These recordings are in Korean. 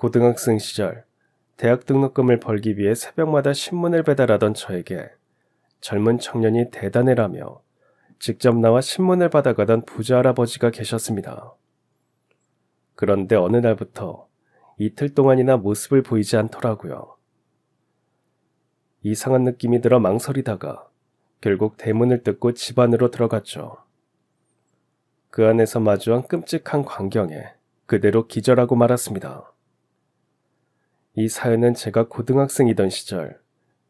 고등학생 시절 대학 등록금을 벌기 위해 새벽마다 신문을 배달하던 저에게 젊은 청년이 대단해라며 직접 나와 신문을 받아가던 부자 할아버지가 계셨습니다. 그런데 어느 날부터 이틀 동안이나 모습을 보이지 않더라고요. 이상한 느낌이 들어 망설이다가 결국 대문을 뜯고 집 안으로 들어갔죠. 그 안에서 마주한 끔찍한 광경에 그대로 기절하고 말았습니다. 이 사연은 제가 고등학생이던 시절,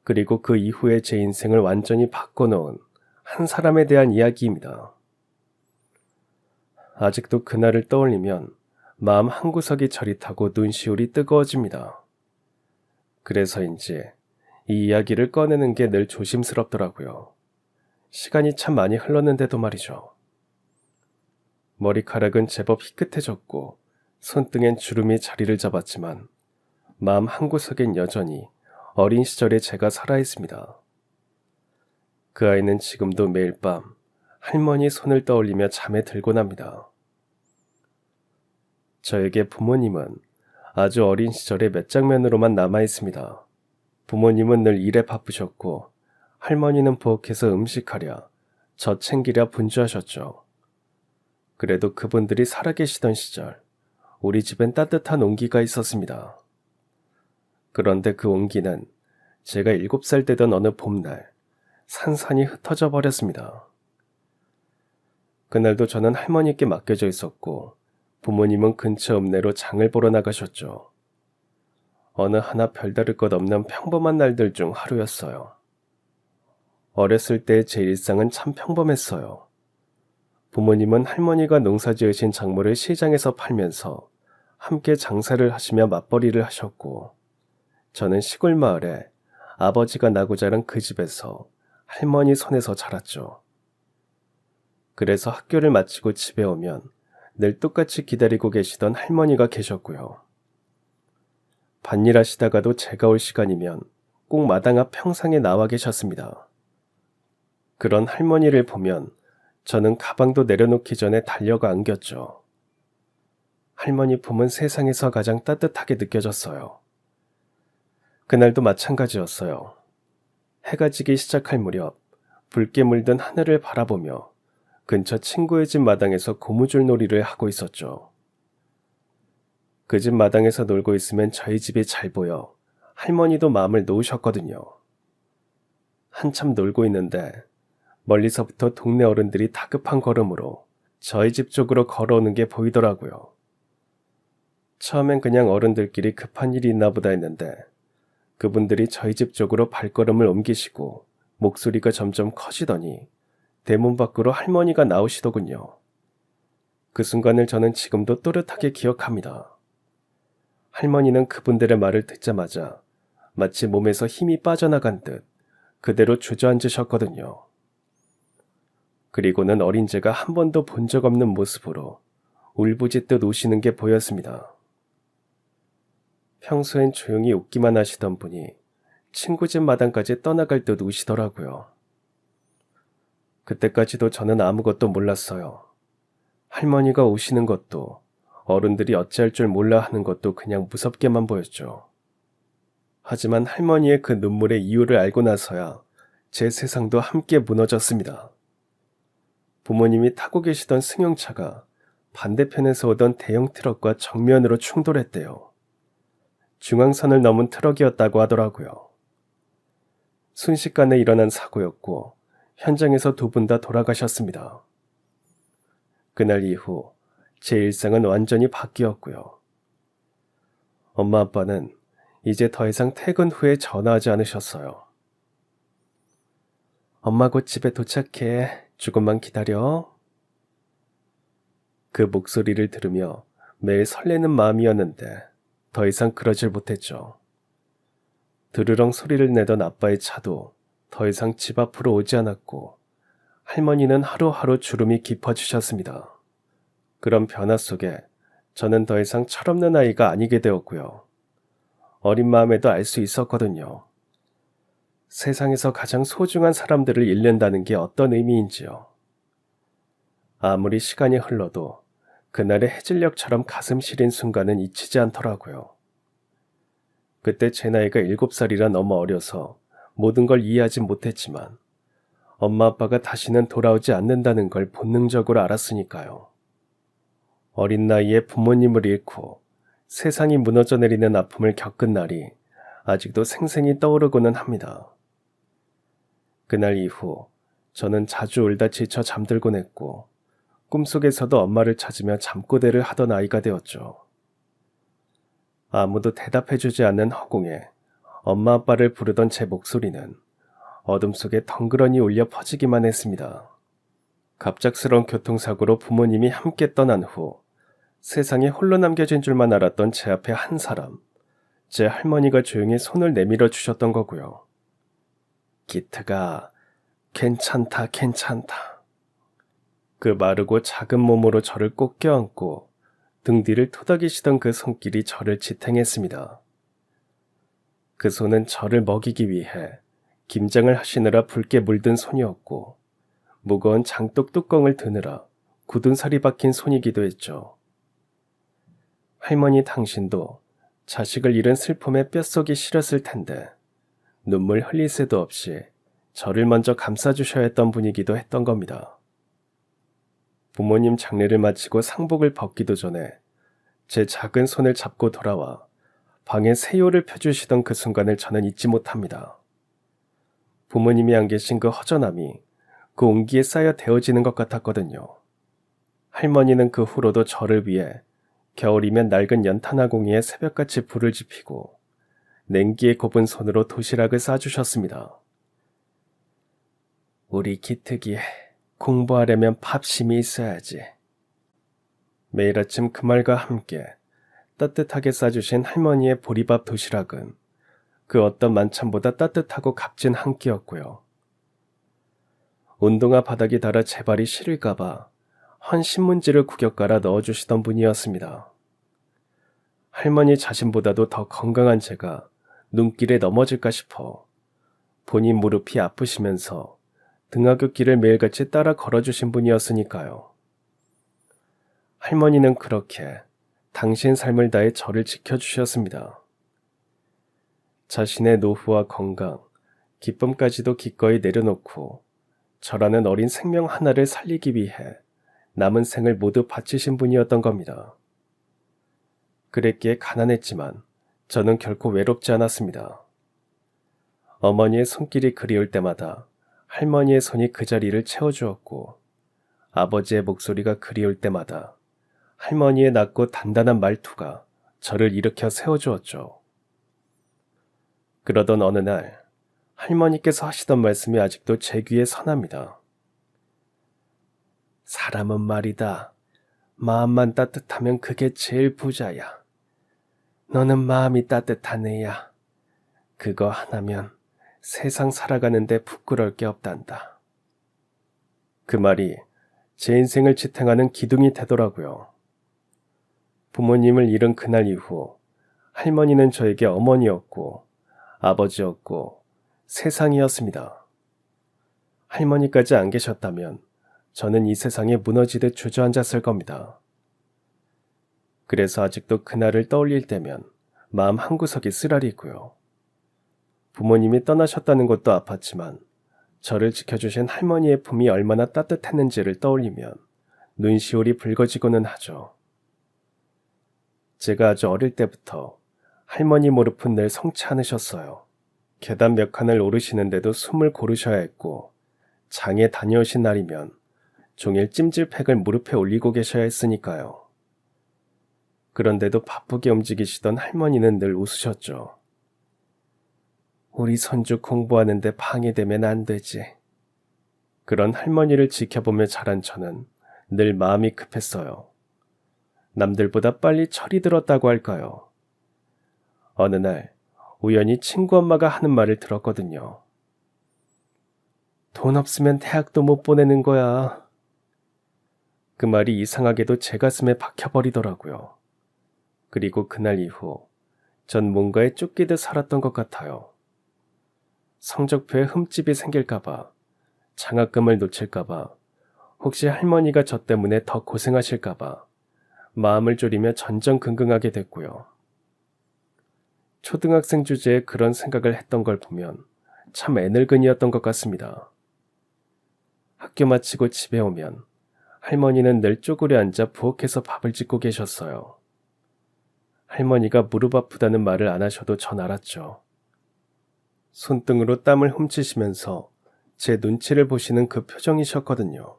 그리고 그 이후에 제 인생을 완전히 바꿔놓은 한 사람에 대한 이야기입니다. 아직도 그날을 떠올리면 마음 한구석이 저릿하고 눈시울이 뜨거워집니다. 그래서인지 이 이야기를 꺼내는 게 늘 조심스럽더라고요. 시간이 참 많이 흘렀는데도 말이죠. 머리카락은 제법 희끗해졌고 손등엔 주름이 자리를 잡았지만 마음 한구석엔 여전히 어린 시절의 제가 살아있습니다. 그 아이는 지금도 매일 밤 할머니 손을 떠올리며 잠에 들곤 합니다. 저에게 부모님은 아주 어린 시절의 몇 장면으로만 남아있습니다. 부모님은 늘 일에 바쁘셨고 할머니는 부엌에서 음식하랴, 젖 챙기랴 분주하셨죠. 그래도 그분들이 살아계시던 시절 우리 집엔 따뜻한 온기가 있었습니다. 그런데 그 온기는 제가 7살 되던 어느 봄날 산산이 흩어져 버렸습니다. 그날도 저는 할머니께 맡겨져 있었고 부모님은 근처 읍내로 장을 보러 나가셨죠. 어느 하나 별다를 것 없는 평범한 날들 중 하루였어요. 어렸을 때 제 일상은 참 평범했어요. 부모님은 할머니가 농사지으신 작물을 시장에서 팔면서 함께 장사를 하시며 맞벌이를 하셨고, 저는 시골 마을에 아버지가 나고 자란 그 집에서 할머니 손에서 자랐죠. 그래서 학교를 마치고 집에 오면 늘 똑같이 기다리고 계시던 할머니가 계셨고요. 밭일 하시다가도 제가 올 시간이면 꼭 마당 앞 평상에 나와 계셨습니다. 그런 할머니를 보면 저는 가방도 내려놓기 전에 달려가 안겼죠. 할머니 품은 세상에서 가장 따뜻하게 느껴졌어요. 그날도 마찬가지였어요. 해가 지기 시작할 무렵 붉게 물든 하늘을 바라보며 근처 친구의 집 마당에서 고무줄 놀이를 하고 있었죠. 그 집 마당에서 놀고 있으면 저희 집이 잘 보여 할머니도 마음을 놓으셨거든요. 한참 놀고 있는데 멀리서부터 동네 어른들이 다급한 걸음으로 저희 집 쪽으로 걸어오는 게 보이더라고요. 처음엔 그냥 어른들끼리 급한 일이 있나 보다 했는데 그분들이 저희 집 쪽으로 발걸음을 옮기시고 목소리가 점점 커지더니 대문 밖으로 할머니가 나오시더군요. 그 순간을 저는 지금도 또렷하게 기억합니다. 할머니는 그분들의 말을 듣자마자 마치 몸에서 힘이 빠져나간 듯 그대로 주저앉으셨거든요. 그리고는 어린 제가 한 번도 본 적 없는 모습으로 울부짖듯 우시는 게 보였습니다. 평소엔 조용히 웃기만 하시던 분이 친구 집 마당까지 떠나갈 듯 우시더라고요. 그때까지도 저는 아무것도 몰랐어요. 할머니가 우시는 것도 어른들이 어찌할 줄 몰라 하는 것도 그냥 무섭게만 보였죠. 하지만 할머니의 그 눈물의 이유를 알고 나서야 제 세상도 함께 무너졌습니다. 부모님이 타고 계시던 승용차가 반대편에서 오던 대형 트럭과 정면으로 충돌했대요. 중앙선을 넘은 트럭이었다고 하더라고요. 순식간에 일어난 사고였고 현장에서 2분 다 돌아가셨습니다. 그날 이후 제 일상은 완전히 바뀌었고요. 엄마 아빠는 이제 더 이상 퇴근 후에 전화하지 않으셨어요. 엄마 곧 집에 도착해. 조금만 기다려. 그 목소리를 들으며 매일 설레는 마음이었는데 더 이상 그러질 못했죠. 드르렁 소리를 내던 아빠의 차도 더 이상 집 앞으로 오지 않았고 할머니는 하루하루 주름이 깊어지셨습니다. 그런 변화 속에 저는 더 이상 철없는 아이가 아니게 되었고요. 어린 마음에도 알 수 있었거든요. 세상에서 가장 소중한 사람들을 잃는다는 게 어떤 의미인지요. 아무리 시간이 흘러도 그날의 해질녘처럼 가슴 시린 순간은 잊히지 않더라고요. 그때 제 나이가 7살이라 너무 어려서 모든 걸 이해하지 못했지만 엄마 아빠가 다시는 돌아오지 않는다는 걸 본능적으로 알았으니까요. 어린 나이에 부모님을 잃고 세상이 무너져 내리는 아픔을 겪은 날이 아직도 생생히 떠오르고는 합니다. 그날 이후 저는 자주 울다 지쳐 잠들곤 했고 꿈속에서도 엄마를 찾으며 잠꼬대를 하던 아이가 되었죠. 아무도 대답해주지 않는 허공에 엄마 아빠를 부르던 제 목소리는 어둠 속에 덩그러니 울려 퍼지기만 했습니다. 갑작스러운 교통사고로 부모님이 함께 떠난 후 세상에 홀로 남겨진 줄만 알았던 제 앞에 한 사람, 제 할머니가 조용히 손을 내밀어 주셨던 거고요. 기트가 괜찮다 괜찮다. 그 마르고 작은 몸으로 저를 꼭 껴안고 등 뒤를 토닥이시던 그 손길이 저를 지탱했습니다. 그 손은 저를 먹이기 위해 김장을 하시느라 붉게 물든 손이었고 무거운 장독 뚜껑을 드느라 굳은 살이 박힌 손이기도 했죠. 할머니 당신도 자식을 잃은 슬픔에 뼛속이 시렸을 텐데 눈물 흘릴 새도 없이 저를 먼저 감싸주셔야 했던 분이기도 했던 겁니다. 부모님 장례를 마치고 상복을 벗기도 전에 제 작은 손을 잡고 돌아와 방에 새요를 펴주시던 그 순간을 저는 잊지 못합니다. 부모님이 안 계신 그 허전함이 그 온기에 쌓여 데워지는 것 같았거든요. 할머니는 그 후로도 저를 위해 겨울이면 낡은 연탄아궁이에 새벽같이 불을 지피고 냉기에 곱은 손으로 도시락을 싸주셨습니다. 우리 기특이 공부하려면 밥심이 있어야지. 매일 아침 그 말과 함께 따뜻하게 싸주신 할머니의 보리밥 도시락은 그 어떤 만찬보다 따뜻하고 값진 한 끼였고요. 운동화 바닥이 닳아 제 발이 시릴까봐 헌 신문지를 구겨 깔아 넣어주시던 분이었습니다. 할머니 자신보다도 더 건강한 제가 눈길에 넘어질까 싶어 본인 무릎이 아프시면서 등하굣길을 매일같이 따라 걸어주신 분이었으니까요. 할머니는 그렇게 당신 삶을 다해 저를 지켜주셨습니다. 자신의 노후와 건강, 기쁨까지도 기꺼이 내려놓고 저라는 어린 생명 하나를 살리기 위해 남은 생을 모두 바치신 분이었던 겁니다. 그랬기에 가난했지만 저는 결코 외롭지 않았습니다. 어머니의 손길이 그리울 때마다 할머니의 손이 그 자리를 채워주었고 아버지의 목소리가 그리울 때마다 할머니의 낮고 단단한 말투가 저를 일으켜 세워주었죠. 그러던 어느 날 할머니께서 하시던 말씀이 아직도 제 귀에 선합니다. 사람은 말이다. 마음만 따뜻하면 그게 제일 부자야. 너는 마음이 따뜻한 애야. 그거 하나면 세상 살아가는데 부끄러울 게 없단다. 그 말이 제 인생을 지탱하는 기둥이 되더라고요. 부모님을 잃은 그날 이후 할머니는 저에게 어머니였고 아버지였고 세상이었습니다. 할머니까지 안 계셨다면 저는 이 세상에 무너지듯 주저앉았을 겁니다. 그래서 아직도 그날을 떠올릴 때면 마음 한구석이 쓰라리고요. 부모님이 떠나셨다는 것도 아팠지만 저를 지켜주신 할머니의 품이 얼마나 따뜻했는지를 떠올리면 눈시울이 붉어지고는 하죠. 제가 아주 어릴 때부터 할머니 무릎은 늘 성치 않으셨어요. 계단 몇 칸을 오르시는데도 숨을 고르셔야 했고 장에 다녀오신 날이면 종일 찜질팩을 무릎에 올리고 계셔야 했으니까요. 그런데도 바쁘게 움직이시던 할머니는 늘 웃으셨죠. 우리 손주 공부하는데 방해되면 안 되지. 그런 할머니를 지켜보며 자란 저는 늘 마음이 급했어요. 남들보다 빨리 철이 들었다고 할까요? 어느 날 우연히 친구 엄마가 하는 말을 들었거든요. 돈 없으면 대학도 못 보내는 거야. 그 말이 이상하게도 제 가슴에 박혀버리더라고요. 그리고 그날 이후 전 뭔가에 쫓기듯 살았던 것 같아요. 성적표에 흠집이 생길까봐, 장학금을 놓칠까봐, 혹시 할머니가 저 때문에 더 고생하실까봐 마음을 졸이며 전전긍긍하게 됐고요. 초등학생 주제에 그런 생각을 했던 걸 보면 참 애늙은이였던 것 같습니다. 학교 마치고 집에 오면 할머니는 늘 쪼그려 앉아 부엌에서 밥을 짓고 계셨어요. 할머니가 무릎 아프다는 말을 안 하셔도 전 알았죠. 손등으로 땀을 훔치시면서 제 눈치를 보시는 그 표정이셨거든요.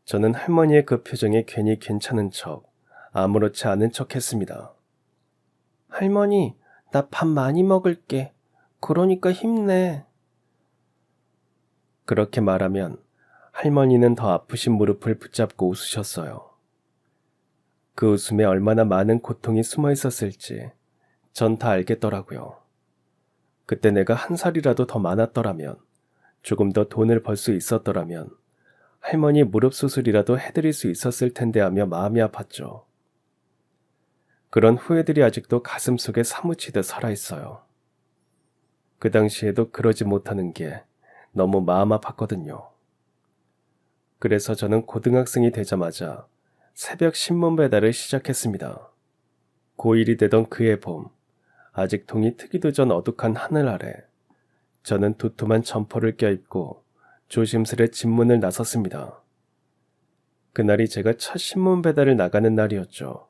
저는 할머니의 그 표정에 괜히 괜찮은 척, 아무렇지 않은 척 했습니다. 할머니, 나 밥 많이 먹을게. 그러니까 힘내. 그렇게 말하면 할머니는 더 아프신 무릎을 붙잡고 웃으셨어요. 그 웃음에 얼마나 많은 고통이 숨어 있었을지 전 다 알겠더라고요. 그때 내가 한 살이라도 더 많았더라면, 조금 더 돈을 벌 수 있었더라면 할머니 무릎 수술이라도 해드릴 수 있었을 텐데 하며 마음이 아팠죠. 그런 후회들이 아직도 가슴속에 사무치듯 살아있어요. 그 당시에도 그러지 못하는 게 너무 마음 아팠거든요. 그래서 저는 고등학생이 되자마자 새벽 신문 배달을 시작했습니다. 고1이 되던 그해 봄, 아직 동이 트기도 전 어둑한 하늘 아래 저는 두툼한 점퍼를 껴입고 조심스레 집문을 나섰습니다. 그날이 제가 첫 신문 배달을 나가는 날이었죠.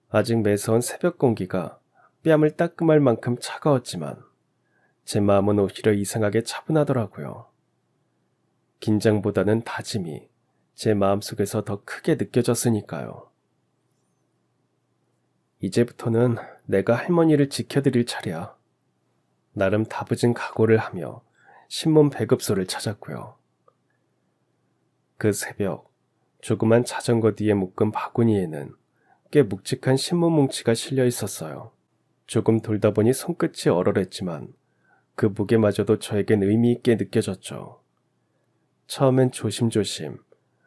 아직 매서운 새벽 공기가 뺨을 따끔할 만큼 차가웠지만 제 마음은 오히려 이상하게 차분하더라고요. 긴장보다는 다짐이 제 마음속에서 더 크게 느껴졌으니까요. 이제부터는 내가 할머니를 지켜드릴 차례야. 나름 다부진 각오를 하며 신문 배급소를 찾았고요. 그 새벽 조그만 자전거 뒤에 묶은 바구니에는 꽤 묵직한 신문 뭉치가 실려 있었어요. 조금 돌다 보니 손끝이 얼얼했지만 그 무게마저도 저에겐 의미 있게 느껴졌죠. 처음엔 조심조심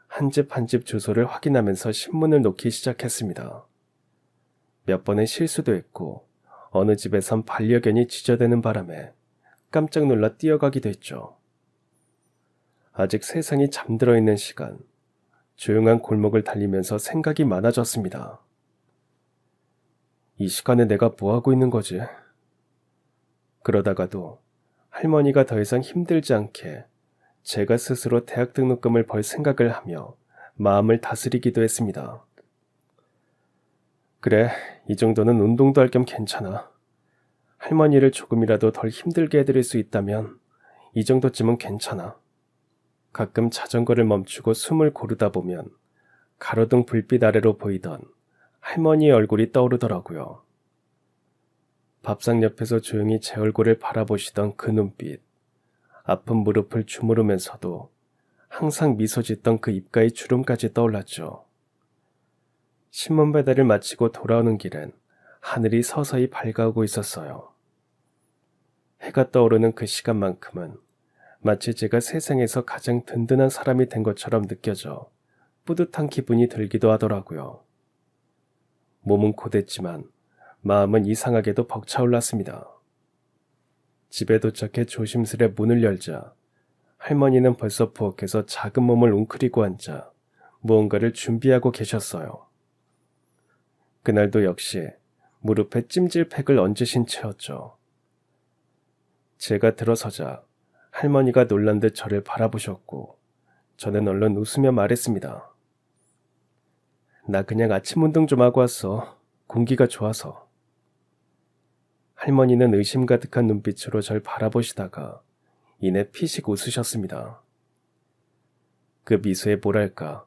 한 집 한 집 주소를 확인하면서 신문을 놓기 시작했습니다. 몇 번의 실수도 했고 어느 집에선 반려견이 짖어대는 바람에 깜짝 놀라 뛰어가기도 했죠. 아직 세상이 잠들어 있는 시간, 조용한 골목을 달리면서 생각이 많아졌습니다. 이 시간에 내가 뭐하고 있는 거지? 그러다가도 할머니가 더 이상 힘들지 않게 제가 스스로 대학 등록금을 벌 생각을 하며 마음을 다스리기도 했습니다. 그래, 이 정도는 운동도 할 겸 괜찮아. 할머니를 조금이라도 덜 힘들게 해드릴 수 있다면 이 정도쯤은 괜찮아. 가끔 자전거를 멈추고 숨을 고르다 보면 가로등 불빛 아래로 보이던 할머니의 얼굴이 떠오르더라고요. 밥상 옆에서 조용히 제 얼굴을 바라보시던 그 눈빛, 아픈 무릎을 주무르면서도 항상 미소 짓던 그 입가의 주름까지 떠올랐죠. 신문 배달을 마치고 돌아오는 길엔 하늘이 서서히 밝아오고 있었어요. 해가 떠오르는 그 시간만큼은 마치 제가 세상에서 가장 든든한 사람이 된 것처럼 느껴져 뿌듯한 기분이 들기도 하더라고요. 몸은 고됐지만 마음은 이상하게도 벅차올랐습니다. 집에 도착해 조심스레 문을 열자 할머니는 벌써 부엌에서 작은 몸을 웅크리고 앉아 무언가를 준비하고 계셨어요. 그날도 역시 무릎에 찜질팩을 얹으신 채였죠. 제가 들어서자 할머니가 놀란 듯 저를 바라보셨고 저는 얼른 웃으며 말했습니다. 나 그냥 아침 운동 좀 하고 왔어. 공기가 좋아서. 할머니는 의심 가득한 눈빛으로 절 바라보시다가 이내 피식 웃으셨습니다. 그 미소에 뭐랄까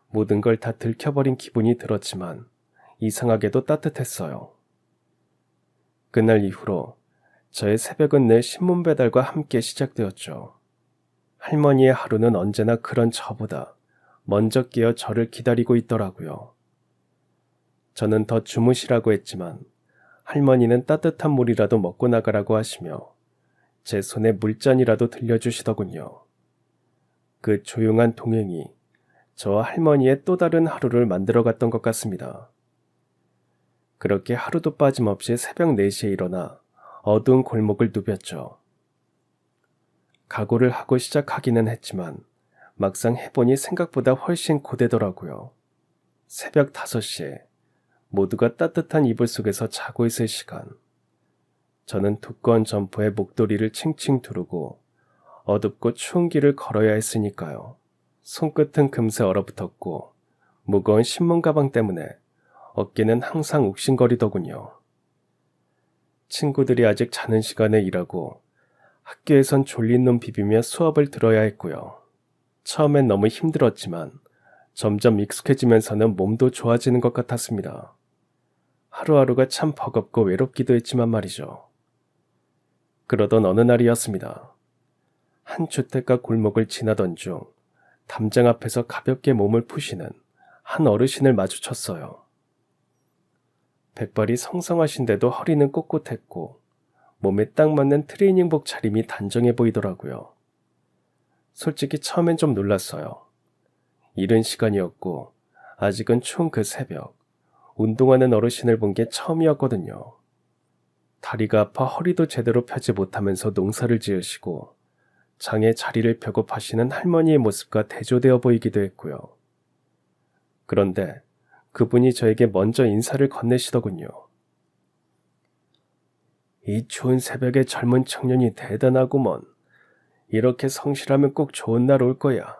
모든 걸 다 들켜버린 기분이 들었지만 이상하게도 따뜻했어요. 그날 이후로 저의 새벽은 늘 신문 배달과 함께 시작되었죠. 할머니의 하루는 언제나 그런 저보다 먼저 깨어 저를 기다리고 있더라고요. 저는 더 주무시라고 했지만 할머니는 따뜻한 물이라도 먹고 나가라고 하시며 제 손에 물잔이라도 들려주시더군요. 그 조용한 동행이 저와 할머니의 또 다른 하루를 만들어갔던 것 같습니다. 그렇게 하루도 빠짐없이 새벽 4시에 일어나 어두운 골목을 누볐죠. 각오를 하고 시작하기는 했지만 막상 해보니 생각보다 훨씬 고되더라고요. 새벽 5시에 모두가 따뜻한 이불 속에서 자고 있을 시간. 저는 두꺼운 점퍼에 목도리를 칭칭 두르고 어둡고 추운 길을 걸어야 했으니까요. 손끝은 금세 얼어붙었고 무거운 신문 가방 때문에 어깨는 항상 욱신거리더군요. 친구들이 아직 자는 시간에 일하고 학교에선 졸린 눈 비비며 수업을 들어야 했고요. 처음엔 너무 힘들었지만 점점 익숙해지면서는 몸도 좋아지는 것 같았습니다. 하루하루가 참 버겁고 외롭기도 했지만 말이죠. 그러던 어느 날이었습니다. 한 주택가 골목을 지나던 중 담장 앞에서 가볍게 몸을 푸시는 한 어르신을 마주쳤어요. 백발이 성성하신데도 허리는 꼿꼿했고 몸에 딱 맞는 트레이닝복 차림이 단정해 보이더라고요. 솔직히 처음엔 좀 놀랐어요. 이른 시간이었고 아직은 추운 그 새벽, 운동하는 어르신을 본 게 처음이었거든요. 다리가 아파 허리도 제대로 펴지 못하면서 농사를 지으시고 장에 자리를 펴고 파시는 할머니의 모습과 대조되어 보이기도 했고요. 그런데 그분이 저에게 먼저 인사를 건네시더군요. 이 추운 새벽에 젊은 청년이 대단하구먼. 이렇게 성실하면 꼭 좋은 날 올 거야.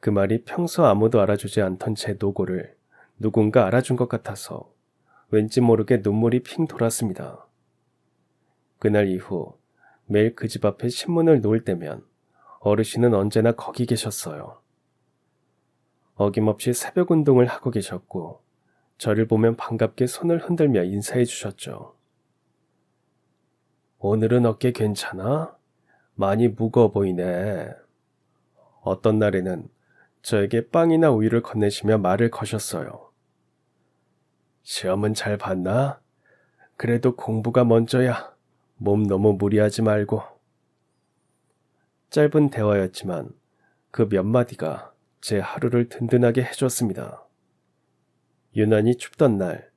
그 말이 평소 아무도 알아주지 않던 제 노고를 누군가 알아준 것 같아서 왠지 모르게 눈물이 핑 돌았습니다. 그날 이후 매일 그 집 앞에 신문을 놓을 때면 어르신은 언제나 거기 계셨어요. 어김없이 새벽 운동을 하고 계셨고 저를 보면 반갑게 손을 흔들며 인사해 주셨죠. 오늘은 어깨 괜찮아? 많이 무거워 보이네. 어떤 날에는 저에게 빵이나 우유를 건네시며 말을 거셨어요. 시험은 잘 봤나? 그래도 공부가 먼저야. 몸 너무 무리하지 말고. 짧은 대화였지만 그 몇 마디가 제 하루를 든든하게 해줬습니다. 유난히 춥던 날,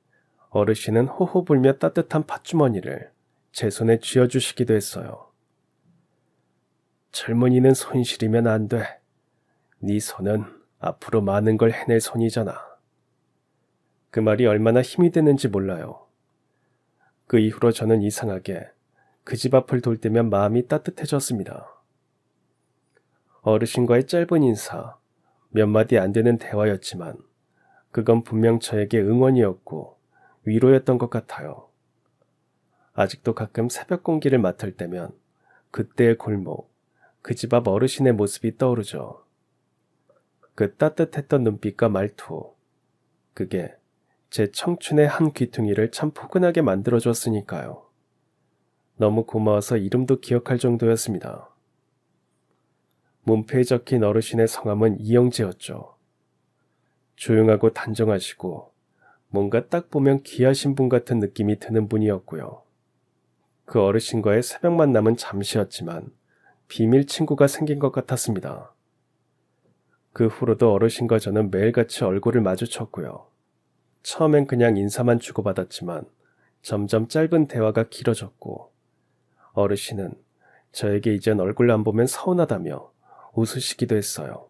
어르신은 호호 불며 따뜻한 팥주머니를 제 손에 쥐어주시기도 했어요. 젊은이는 손실이면 안 돼. 네 손은 앞으로 많은 걸 해낼 손이잖아. 그 말이 얼마나 힘이 되는지 몰라요. 그 이후로 저는 이상하게 그 집 앞을 돌 때면 마음이 따뜻해졌습니다. 어르신과의 짧은 인사, 몇 마디 안 되는 대화였지만 그건 분명 저에게 응원이었고 위로였던 것 같아요. 아직도 가끔 새벽 공기를 맡을 때면 그때의 골목, 그 집 앞 어르신의 모습이 떠오르죠. 그 따뜻했던 눈빛과 말투, 그게 제 청춘의 한 귀퉁이를 참 포근하게 만들어줬으니까요. 너무 고마워서 이름도 기억할 정도였습니다. 문패에 적힌 어르신의 성함은 이영재였죠. 조용하고 단정하시고 뭔가 딱 보면 귀하신 분 같은 느낌이 드는 분이었고요. 그 어르신과의 새벽 만남은 잠시였지만 비밀 친구가 생긴 것 같았습니다. 그 후로도 어르신과 저는 매일같이 얼굴을 마주쳤고요. 처음엔 그냥 인사만 주고받았지만 점점 짧은 대화가 길어졌고 어르신은 저에게 이젠 얼굴 안 보면 서운하다며 웃으시기도 했어요.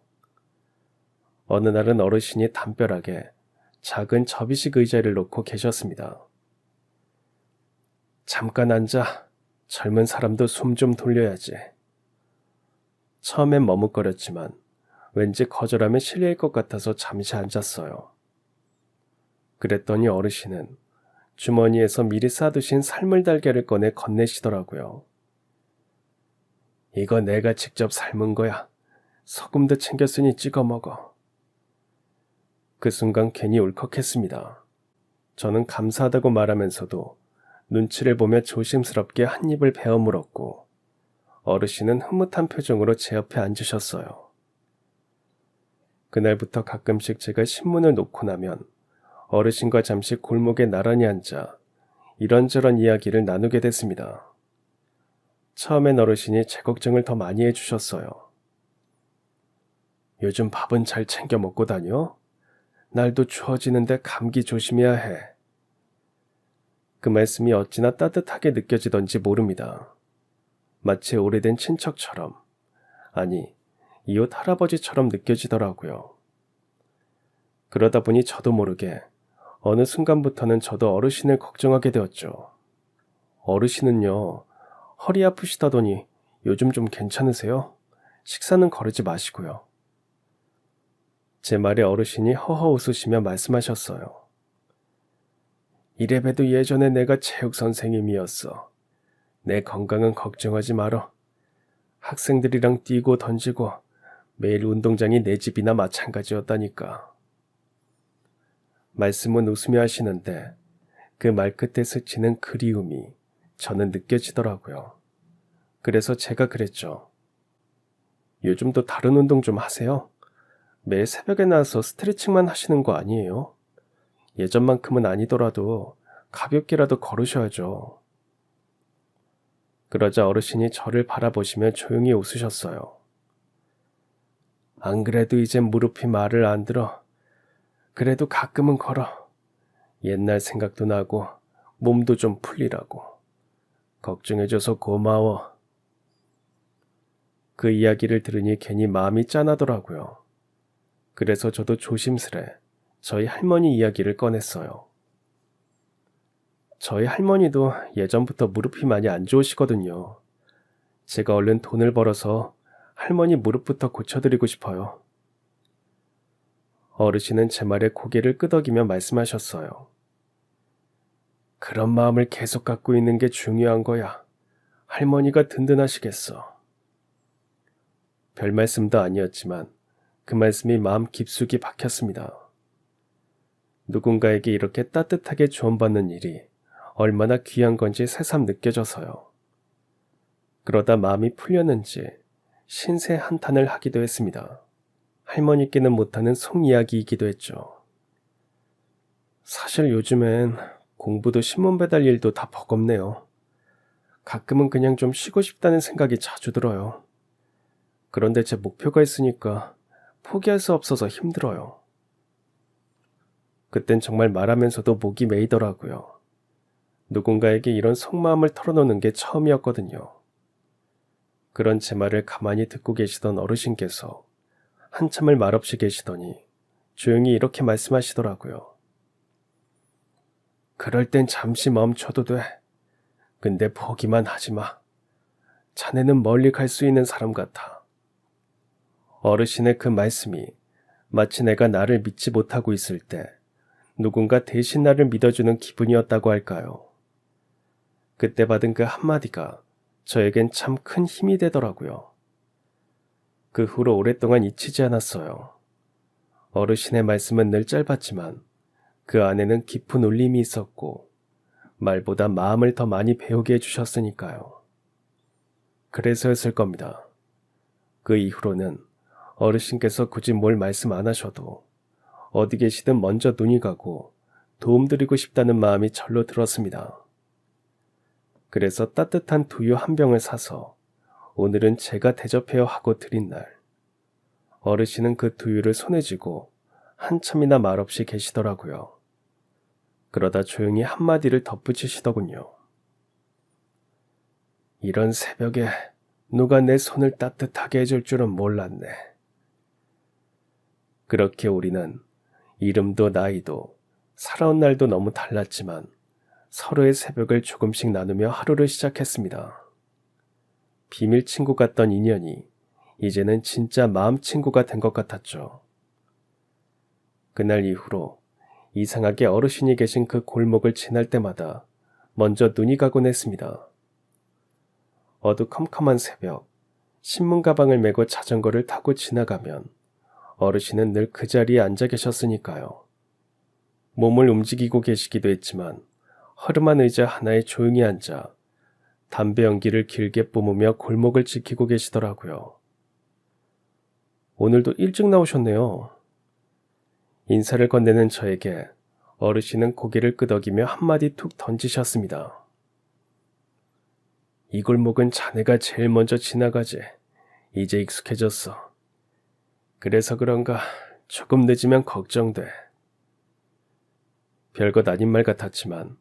어느 날은 어르신이 담벼락에 작은 접이식 의자를 놓고 계셨습니다. 잠깐 앉아. 젊은 사람도 숨 좀 돌려야지. 처음엔 머뭇거렸지만 왠지 거절하면 실례일 것 같아서 잠시 앉았어요. 그랬더니 어르신은 주머니에서 미리 싸두신 삶을 달걀을 꺼내 건네시더라고요. 이거 내가 직접 삶은 거야. 소금도 챙겼으니 찍어 먹어. 그 순간 괜히 울컥했습니다. 저는 감사하다고 말하면서도 눈치를 보며 조심스럽게 한 입을 베어 물었고 어르신은 흐뭇한 표정으로 제 옆에 앉으셨어요. 그날부터 가끔씩 제가 신문을 놓고 나면 어르신과 잠시 골목에 나란히 앉아 이런저런 이야기를 나누게 됐습니다. 처음엔 어르신이 제 걱정을 더 많이 해주셨어요. 요즘 밥은 잘 챙겨 먹고 다녀? 날도 추워지는데 감기 조심해야 해. 그 말씀이 어찌나 따뜻하게 느껴지던지 모릅니다. 마치 오래된 친척처럼, 아니, 이웃 할아버지처럼 느껴지더라고요. 그러다 보니 저도 모르게 어느 순간부터는 저도 어르신을 걱정하게 되었죠. 어르신은요, 허리 아프시다더니 요즘 좀 괜찮으세요? 식사는 거르지 마시고요. 제 말에 어르신이 허허 웃으시며 말씀하셨어요. 이래봬도 예전에 내가 체육 선생님이었어. 내 건강은 걱정하지 말어. 학생들이랑 뛰고 던지고 매일 운동장이 내 집이나 마찬가지였다니까. 말씀은 웃으며 하시는데 그 말끝에 스치는 그리움이 저는 느껴지더라고요. 그래서 제가 그랬죠. 요즘도 다른 운동 좀 하세요? 매일 새벽에 나와서 스트레칭만 하시는 거 아니에요? 예전만큼은 아니더라도 가볍게라도 걸으셔야죠. 그러자 어르신이 저를 바라보시며 조용히 웃으셨어요. 안 그래도 이젠 무릎이 말을 안 들어. 그래도 가끔은 걸어. 옛날 생각도 나고 몸도 좀 풀리라고. 걱정해줘서 고마워. 그 이야기를 들으니 괜히 마음이 짠하더라고요. 그래서 저도 조심스레 저희 할머니 이야기를 꺼냈어요. 저희 할머니도 예전부터 무릎이 많이 안 좋으시거든요. 제가 얼른 돈을 벌어서 할머니 무릎부터 고쳐드리고 싶어요. 어르신은 제 말에 고개를 끄덕이며 말씀하셨어요. 그런 마음을 계속 갖고 있는 게 중요한 거야. 할머니가 든든하시겠어. 별 말씀도 아니었지만 그 말씀이 마음 깊숙이 박혔습니다. 누군가에게 이렇게 따뜻하게 조언받는 일이 얼마나 귀한 건지 새삼 느껴져서요. 그러다 마음이 풀렸는지 신세 한탄을 하기도 했습니다. 할머니께는 못하는 속 이야기이기도 했죠. 사실 요즘엔 공부도 신문 배달 일도 다 버겁네요. 가끔은 그냥 좀 쉬고 싶다는 생각이 자주 들어요. 그런데 제 목표가 있으니까 포기할 수 없어서 힘들어요. 그땐 정말 말하면서도 목이 메이더라고요. 누군가에게 이런 속마음을 털어놓는 게 처음이었거든요. 그런 제 말을 가만히 듣고 계시던 어르신께서 한참을 말없이 계시더니 조용히 이렇게 말씀하시더라고요. 그럴 땐 잠시 멈춰도 돼. 근데 포기만 하지 마. 자네는 멀리 갈 수 있는 사람 같아. 어르신의 그 말씀이 마치 내가 나를 믿지 못하고 있을 때 누군가 대신 나를 믿어주는 기분이었다고 할까요? 그때 받은 그 한마디가 저에겐 참 큰 힘이 되더라고요. 그 후로 오랫동안 잊히지 않았어요. 어르신의 말씀은 늘 짧았지만 그 안에는 깊은 울림이 있었고 말보다 마음을 더 많이 배우게 해주셨으니까요. 그래서였을 겁니다. 그 이후로는 어르신께서 굳이 뭘 말씀 안 하셔도 어디 계시든 먼저 눈이 가고 도움드리고 싶다는 마음이 절로 들었습니다. 그래서 따뜻한 두유 한 병을 사서 오늘은 제가 대접해요 하고 드린 날, 어르신은 그 두유를 손에 쥐고 한참이나 말없이 계시더라고요. 그러다 조용히 한마디를 덧붙이시더군요. 이런 새벽에 누가 내 손을 따뜻하게 해줄 줄은 몰랐네. 그렇게 우리는 이름도 나이도 살아온 날도 너무 달랐지만 서로의 새벽을 조금씩 나누며 하루를 시작했습니다. 비밀 친구 같던 인연이 이제는 진짜 마음 친구가 된 것 같았죠. 그날 이후로 이상하게 어르신이 계신 그 골목을 지날 때마다 먼저 눈이 가곤 했습니다. 어두컴컴한 새벽, 신문 가방을 메고 자전거를 타고 지나가면 어르신은 늘 그 자리에 앉아 계셨으니까요. 몸을 움직이고 계시기도 했지만 허름한 의자 하나에 조용히 앉아 담배 연기를 길게 뿜으며 골목을 지키고 계시더라고요. 오늘도 일찍 나오셨네요. 인사를 건네는 저에게 어르신은 고개를 끄덕이며 한마디 툭 던지셨습니다. 이 골목은 자네가 제일 먼저 지나가지. 이제 익숙해졌어. 그래서 그런가 조금 늦으면 걱정돼. 별것 아닌 말 같았지만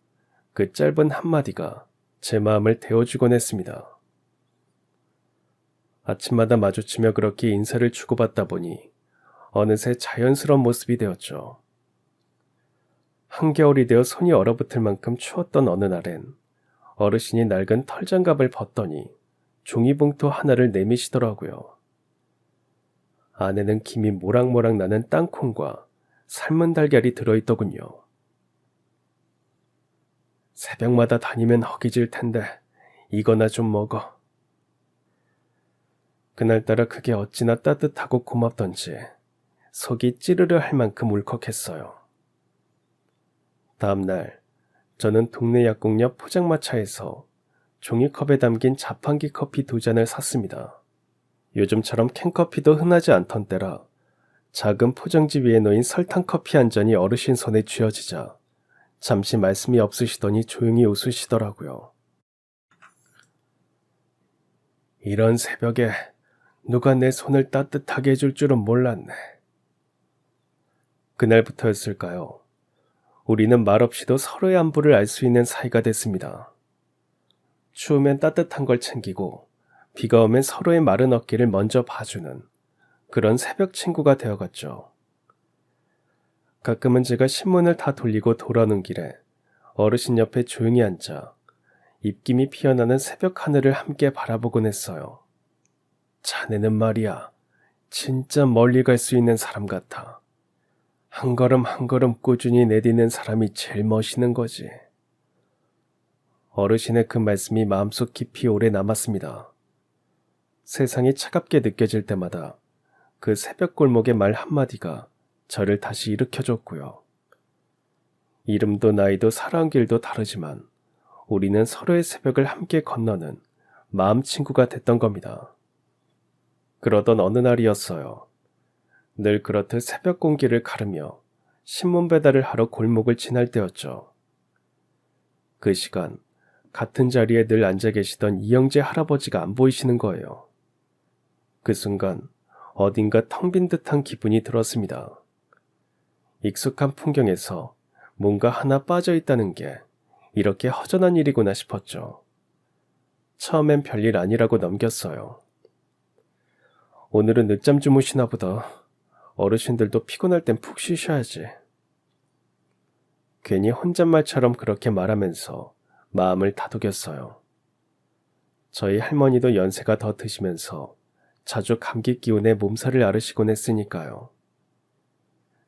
그 짧은 한마디가 제 마음을 데워주곤 했습니다. 아침마다 마주치며 그렇게 인사를 주고받다 보니 어느새 자연스러운 모습이 되었죠. 한겨울이 되어 손이 얼어붙을 만큼 추웠던 어느 날엔 어르신이 낡은 털장갑을 벗더니 종이봉투 하나를 내미시더라고요. 안에는 김이 모락모락 나는 땅콩과 삶은 달걀이 들어있더군요. 새벽마다 다니면 허기질 텐데 이거나 좀 먹어. 그날따라 그게 어찌나 따뜻하고 고맙던지 속이 찌르르 할 만큼 울컥했어요. 다음날 저는 동네 약국역 포장마차에서 종이컵에 담긴 자판기 커피 2잔을 샀습니다. 요즘처럼 캔커피도 흔하지 않던 때라 작은 포장지 위에 놓인 설탕 커피 한 잔이 어르신 손에 쥐어지자 잠시 말씀이 없으시더니 조용히 웃으시더라고요. 이런 새벽에 누가 내 손을 따뜻하게 해줄 줄은 몰랐네. 그날부터였을까요? 우리는 말없이도 서로의 안부를 알 수 있는 사이가 됐습니다. 추우면 따뜻한 걸 챙기고 비가 오면 서로의 마른 어깨를 먼저 봐주는 그런 새벽 친구가 되어갔죠. 가끔은 제가 신문을 다 돌리고 돌아오는 길에 어르신 옆에 조용히 앉아 입김이 피어나는 새벽 하늘을 함께 바라보곤 했어요. 자네는 말이야, 진짜 멀리 갈 수 있는 사람 같아. 한 걸음 한 걸음 꾸준히 내딛는 사람이 제일 멋있는 거지. 어르신의 그 말씀이 마음속 깊이 오래 남았습니다. 세상이 차갑게 느껴질 때마다 그 새벽 골목의 말 한마디가 저를 다시 일으켜줬고요. 이름도 나이도 살아온 길도 다르지만 우리는 서로의 새벽을 함께 건너는 마음 친구가 됐던 겁니다. 그러던 어느 날이었어요. 늘 그렇듯 새벽 공기를 가르며 신문 배달을 하러 골목을 지날 때였죠. 그 시간 같은 자리에 늘 앉아 계시던 이영재 할아버지가 안 보이시는 거예요. 그 순간 어딘가 텅 빈 듯한 기분이 들었습니다. 익숙한 풍경에서 뭔가 하나 빠져 있다는 게 이렇게 허전한 일이구나 싶었죠. 처음엔 별일 아니라고 넘겼어요. 오늘은 늦잠 주무시나 보다. 어르신들도 피곤할 땐 푹 쉬셔야지. 괜히 혼잣말처럼 그렇게 말하면서 마음을 다독였어요. 저희 할머니도 연세가 더 드시면서 자주 감기 기운에 몸살을 앓으시곤 했으니까요.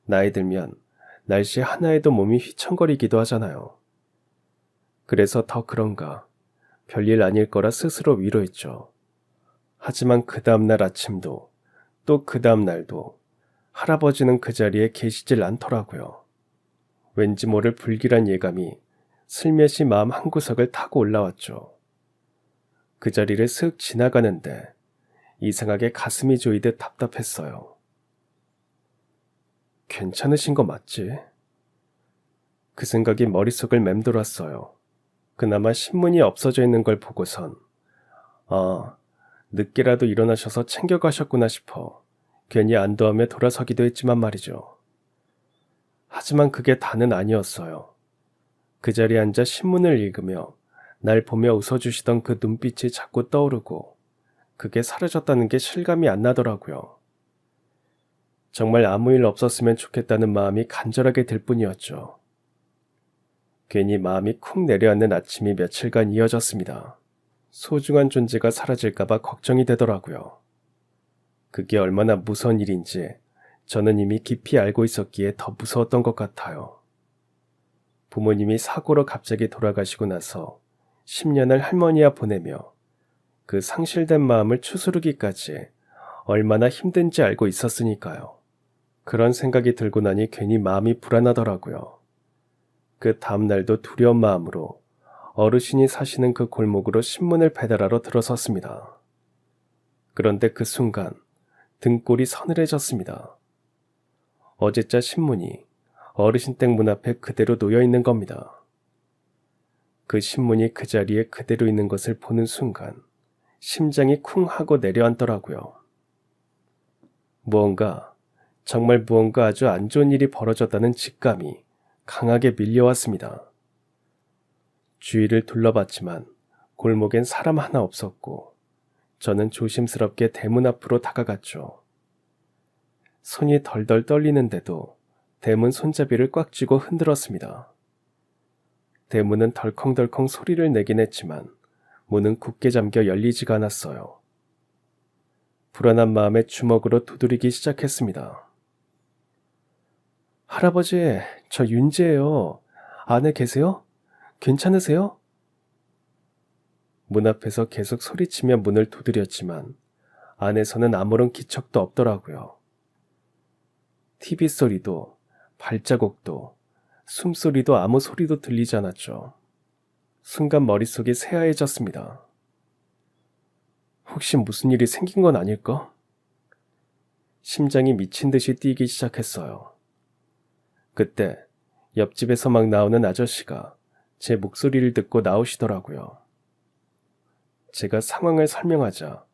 나이 들면 날씨 하나에도 몸이 휘청거리기도 하잖아요. 그래서 더 그런가 별일 아닐 거라 스스로 위로했죠. 하지만 그 다음날 아침도 또 그 다음날도 할아버지는 그 자리에 계시질 않더라고요. 왠지 모를 불길한 예감이 슬며시 마음 한구석을 타고 올라왔죠. 그 자리를 슥 지나가는데 이상하게 가슴이 조이듯 답답했어요. 괜찮으신 거 맞지? 그 생각이 머릿속을 맴돌았어요. 그나마 신문이 없어져 있는 걸 보고선 늦게라도 일어나셔서 챙겨가셨구나 싶어 괜히 안도하며 돌아서기도 했지만 말이죠. 하지만 그게 다는 아니었어요. 그 자리에 앉아 신문을 읽으며 날 보며 웃어주시던 그 눈빛이 자꾸 떠오르고 그게 사라졌다는 게 실감이 안 나더라고요. 정말 아무 일 없었으면 좋겠다는 마음이 간절하게 들 뿐이었죠. 괜히 마음이 쿵 내려앉는 아침이 며칠간 이어졌습니다. 소중한 존재가 사라질까봐 걱정이 되더라고요. 그게 얼마나 무서운 일인지 저는 이미 깊이 알고 있었기에 더 무서웠던 것 같아요. 부모님이 사고로 갑자기 돌아가시고 나서 10년을 할머니와 보내며 그 상실된 마음을 추스르기까지 얼마나 힘든지 알고 있었으니까요. 그런 생각이 들고 나니 괜히 마음이 불안하더라고요. 그 다음날도 두려운 마음으로 어르신이 사시는 그 골목으로 신문을 배달하러 들어섰습니다. 그런데 그 순간 등골이 서늘해졌습니다. 어제자 신문이 어르신 댁 문 앞에 그대로 놓여 있는 겁니다. 그 신문이 그 자리에 그대로 있는 것을 보는 순간 심장이 쿵 하고 내려앉더라고요. 정말 무언가 아주 안 좋은 일이 벌어졌다는 직감이 강하게 밀려왔습니다. 주위를 둘러봤지만 골목엔 사람 하나 없었고 저는 조심스럽게 대문 앞으로 다가갔죠. 손이 덜덜 떨리는데도 대문 손잡이를 꽉 쥐고 흔들었습니다. 대문은 덜컹덜컹 소리를 내긴 했지만 문은 굳게 잠겨 열리지가 않았어요. 불안한 마음에 주먹으로 두드리기 시작했습니다. 할아버지, 저 윤지예요. 안에 계세요? 괜찮으세요? 문 앞에서 계속 소리치며 문을 두드렸지만 안에서는 아무런 기척도 없더라고요. TV 소리도, 발자국도, 숨소리도 아무 소리도 들리지 않았죠. 순간 머릿속이 새하얘졌습니다. 혹시 무슨 일이 생긴 건 아닐까? 심장이 미친 듯이 뛰기 시작했어요. 그때 옆집에서 막 나오는 아저씨가 제 목소리를 듣고 나오시더라고요. 제가 상황을 설명하자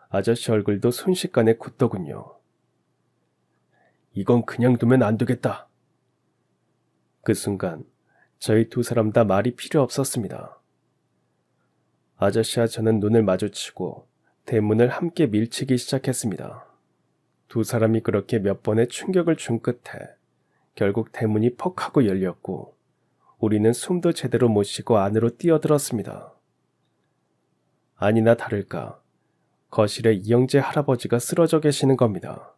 아저씨 얼굴도 순식간에 굳더군요. 이건 그냥 두면 안 되겠다. 그 순간 저희 두 사람 다 말이 필요 없었습니다. 아저씨와 저는 눈을 마주치고 대문을 함께 밀치기 시작했습니다. 두 사람이 그렇게 몇 번의 충격을 준 끝에 결국 대문이 퍽 하고 열렸고 우리는 숨도 제대로 못 쉬고 안으로 뛰어들었습니다. 아니나 다를까 거실에 이영재 할아버지가 쓰러져 계시는 겁니다.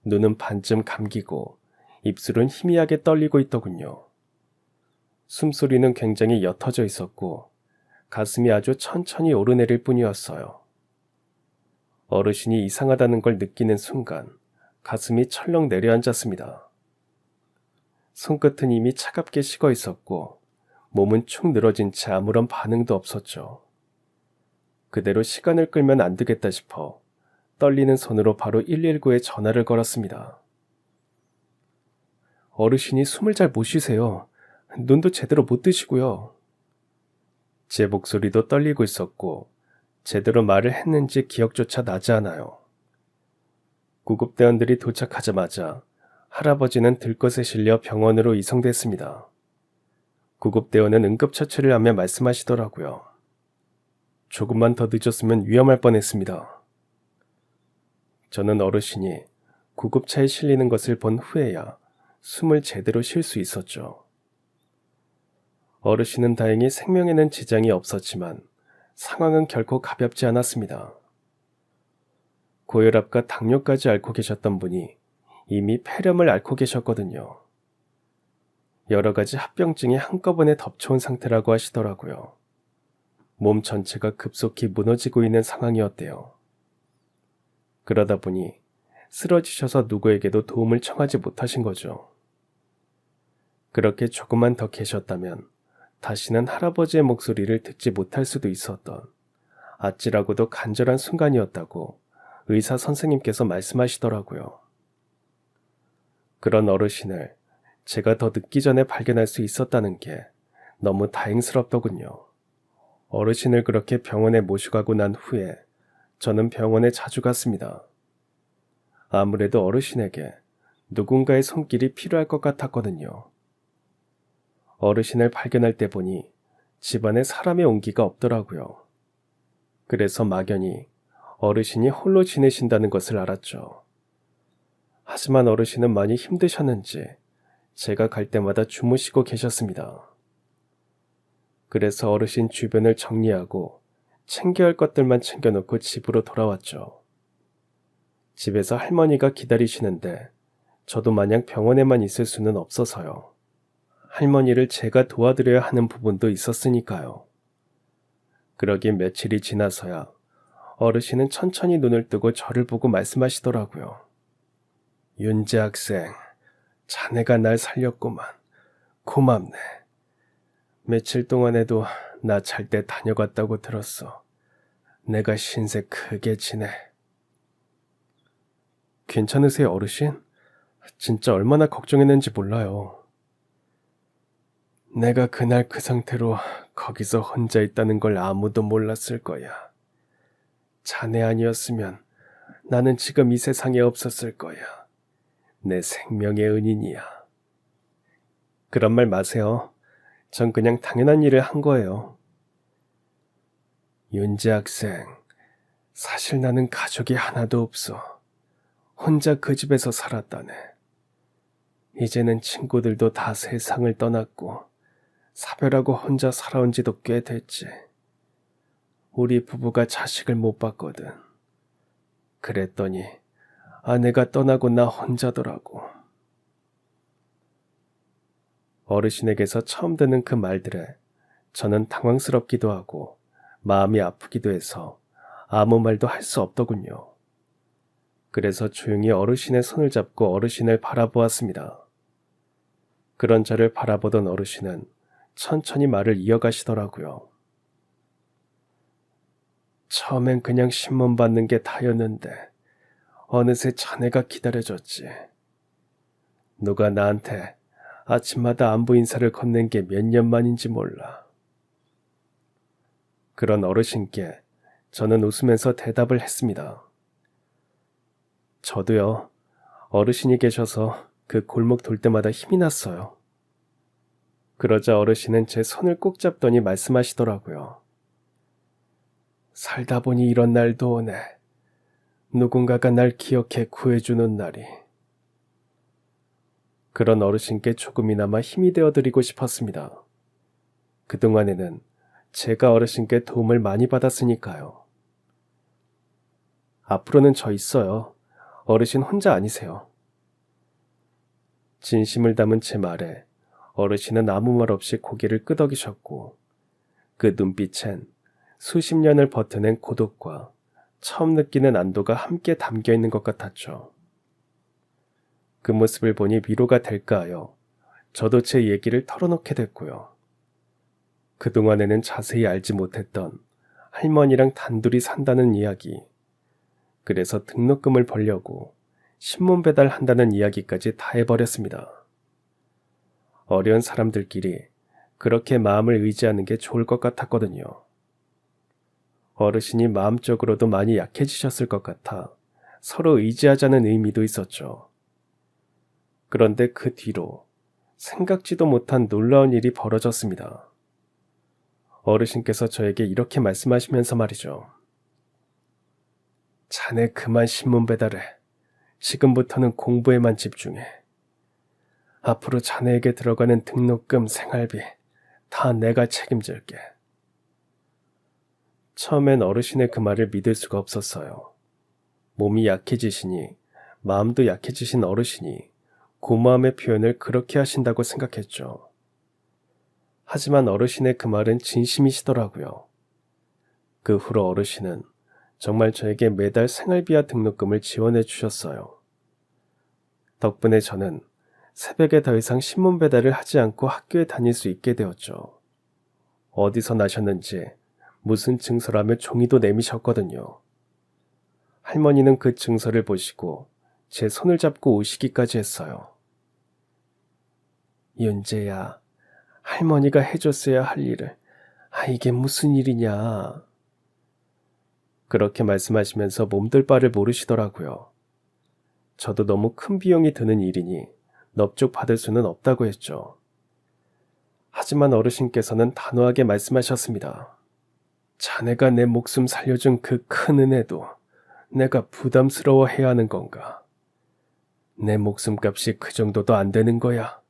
눈은 반쯤 감기고 입술은 희미하게 떨리고 있더군요. 숨소리는 굉장히 옅어져 있었고 가슴이 아주 천천히 오르내릴 뿐이었어요. 어르신이 이상하다는 걸 느끼는 순간 가슴이 철렁 내려앉았습니다. 손끝은 이미 차갑게 식어 있었고 몸은 축 늘어진 채 아무런 반응도 없었죠. 그대로 시간을 끌면 안 되겠다 싶어 떨리는 손으로 바로 119에 전화를 걸었습니다. 어르신이 숨을 잘 못 쉬세요. 눈도 제대로 못 뜨시고요. 제 목소리도 떨리고 있었고 제대로 말을 했는지 기억조차 나지 않아요. 구급대원들이 도착하자마자 할아버지는 들것에 실려 병원으로 이송됐습니다. 구급대원은 응급처치를 하며 말씀하시더라고요. 조금만 더 늦었으면 위험할 뻔했습니다. 저는 어르신이 구급차에 실리는 것을 본 후에야 숨을 제대로 쉴 수 있었죠. 어르신은 다행히 생명에는 지장이 없었지만 상황은 결코 가볍지 않았습니다. 고혈압과 당뇨까지 앓고 계셨던 분이 이미 폐렴을 앓고 계셨거든요. 여러 가지 합병증이 한꺼번에 덮쳐온 상태라고 하시더라고요. 몸 전체가 급속히 무너지고 있는 상황이었대요. 그러다 보니 쓰러지셔서 누구에게도 도움을 청하지 못하신 거죠. 그렇게 조금만 더 계셨다면 다시는 할아버지의 목소리를 듣지 못할 수도 있었던 아찔하고도 간절한 순간이었다고 의사 선생님께서 말씀하시더라고요. 그런 어르신을 제가 더 늦기 전에 발견할 수 있었다는 게 너무 다행스럽더군요. 어르신을 그렇게 병원에 모시고 가고 난 후에 저는 병원에 자주 갔습니다. 아무래도 어르신에게 누군가의 손길이 필요할 것 같았거든요. 어르신을 발견할 때 보니 집안에 사람의 온기가 없더라고요. 그래서 막연히 어르신이 홀로 지내신다는 것을 알았죠. 하지만 어르신은 많이 힘드셨는지 제가 갈 때마다 주무시고 계셨습니다. 그래서 어르신 주변을 정리하고 챙겨야 할 것들만 챙겨놓고 집으로 돌아왔죠. 집에서 할머니가 기다리시는데 저도 마냥 병원에만 있을 수는 없어서요. 할머니를 제가 도와드려야 하는 부분도 있었으니까요. 그러기 며칠이 지나서야 어르신은 천천히 눈을 뜨고 저를 보고 말씀하시더라고요. 윤재 학생, 자네가 날 살렸구만. 고맙네. 며칠 동안에도 나 잘 때 다녀갔다고 들었어. 내가 신세 크게 지내. 괜찮으세요, 어르신? 진짜 얼마나 걱정했는지 몰라요. 내가 그날 그 상태로 거기서 혼자 있다는 걸 아무도 몰랐을 거야. 자네 아니었으면 나는 지금 이 세상에 없었을 거야. 내 생명의 은인이야. 그런 말 마세요. 전 그냥 당연한 일을 한 거예요. 윤재 학생, 사실 나는 가족이 하나도 없어. 혼자 그 집에서 살았다네. 이제는 친구들도 다 세상을 떠났고 사별하고 혼자 살아온 지도 꽤 됐지. 우리 부부가 자식을 못 봤거든. 그랬더니 아내가 떠나고 나 혼자더라고. 어르신에게서 처음 듣는 그 말들에 저는 당황스럽기도 하고 마음이 아프기도 해서 아무 말도 할 수 없더군요. 그래서 조용히 어르신의 손을 잡고 어르신을 바라보았습니다. 그런 저를 바라보던 어르신은 천천히 말을 이어가시더라고요. 처음엔 그냥 신문 받는 게 다였는데 어느새 자네가 기다려졌지. 누가 나한테 아침마다 안부 인사를 건넨 게 몇 년 만인지 몰라. 그런 어르신께 저는 웃으면서 대답을 했습니다. 저도요. 어르신이 계셔서 그 골목 돌 때마다 힘이 났어요. 그러자 어르신은 제 손을 꼭 잡더니 말씀하시더라고요. 살다 보니 이런 날도 오네. 누군가가 날 기억해 구해주는 날이. 그런 어르신께 조금이나마 힘이 되어드리고 싶었습니다. 그동안에는 제가 어르신께 도움을 많이 받았으니까요. 앞으로는 저 있어요. 어르신 혼자 아니세요. 진심을 담은 제 말에 어르신은 아무 말 없이 고개를 끄덕이셨고 그 눈빛엔 수십 년을 버텨낸 고독과 처음 느끼는 안도가 함께 담겨 있는 것 같았죠. 그 모습을 보니 위로가 될까 하여 저도 제 얘기를 털어놓게 됐고요. 그동안에는 자세히 알지 못했던 할머니랑 단둘이 산다는 이야기, 그래서 등록금을 벌려고 신문 배달한다는 이야기까지 다 해버렸습니다. 어려운 사람들끼리 그렇게 마음을 의지하는 게 좋을 것 같았거든요. 어르신이 마음적으로도 많이 약해지셨을 것 같아 서로 의지하자는 의미도 있었죠. 그런데 그 뒤로 생각지도 못한 놀라운 일이 벌어졌습니다. 어르신께서 저에게 이렇게 말씀하시면서 말이죠. 자네 그만 신문 배달해. 지금부터는 공부에만 집중해. 앞으로 자네에게 들어가는 등록금, 생활비 다 내가 책임질게. 처음엔 어르신의 그 말을 믿을 수가 없었어요. 몸이 약해지시니 마음도 약해지신 어르신이 고마움의 표현을 그렇게 하신다고 생각했죠. 하지만 어르신의 그 말은 진심이시더라고요. 그 후로 어르신은 정말 저에게 매달 생활비와 등록금을 지원해 주셨어요. 덕분에 저는 새벽에 더 이상 신문 배달을 하지 않고 학교에 다닐 수 있게 되었죠. 어디서 나셨는지 무슨 증서라며 종이도 내미셨거든요. 할머니는 그 증서를 보시고 제 손을 잡고 우시기까지 했어요. 윤재야, 할머니가 해줬어야 할 일을, 이게 무슨 일이냐. 그렇게 말씀하시면서 몸둘 바를 모르시더라고요. 저도 너무 큰 비용이 드는 일이니 넙죽 받을 수는 없다고 했죠. 하지만 어르신께서는 단호하게 말씀하셨습니다. 자네가 내 목숨 살려준 그 큰 은혜도 내가 부담스러워해야 하는 건가? 내 목숨값이 그 정도도 안 되는 거야.